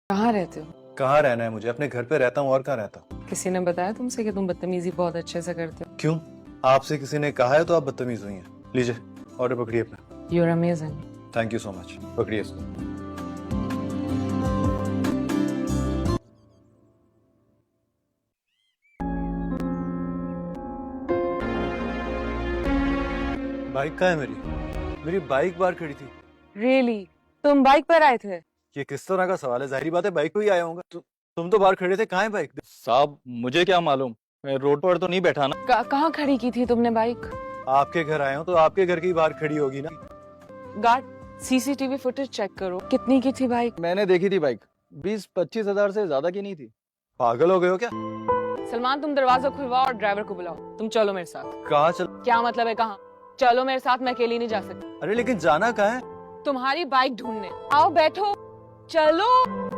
कहाँ रहते हो? कहाँ रहना है मुझे? अपने घर पे रहता हूँ, और कहाँ रहता हूँ? किसी ने बताया तुमसे कि तुम बदतमीजी बहुत अच्छे से करते हो? क्यों? आपसे किसी ने कहा है तो आप बदतमीज हुई हैं। लीजिए ऑर्डर पकड़िए अपना। You are amazing. Thank you so much. पकड़िए इसको। बाइक कहाँ है मेरी? मेरी बाइक बाहर खड़ी थी। रियली? तुम बाइक पर आए थे? ये किस तरह का सवाल है? जाहिर बात है बाइक पे ही आया होऊंगा। तुम तो बाहर खड़े थे, कहाँ है बाइक? साहब मुझे क्या मालूम, मैं रोड पर तो नहीं बैठा ना। कहाँ खड़ी की थी तुमने बाइक? आपके घर आया हूँ तो आपके घर की बाहर खड़ी होगी ना। गार्ड, सीसीटीवी फुटेज चेक करो। कितनी की थी बाइक? मैंने देखी थी बाइक 20-25 हजार से ज्यादा की नहीं थी। पागल हो गए हो क्या? सलमान, तुम दरवाजा खुलवाओ और ड्राइवर को बुलाओ। तुम चलो मेरे साथ। कहाँ चल? क्या मतलब है कहाँ? चलो मेरे साथ, मैं अकेली नहीं जा सकती। अरे लेकिन जाना कहाँ है? तुम्हारी बाइक ढूंढने। आओ बैठो, चलो।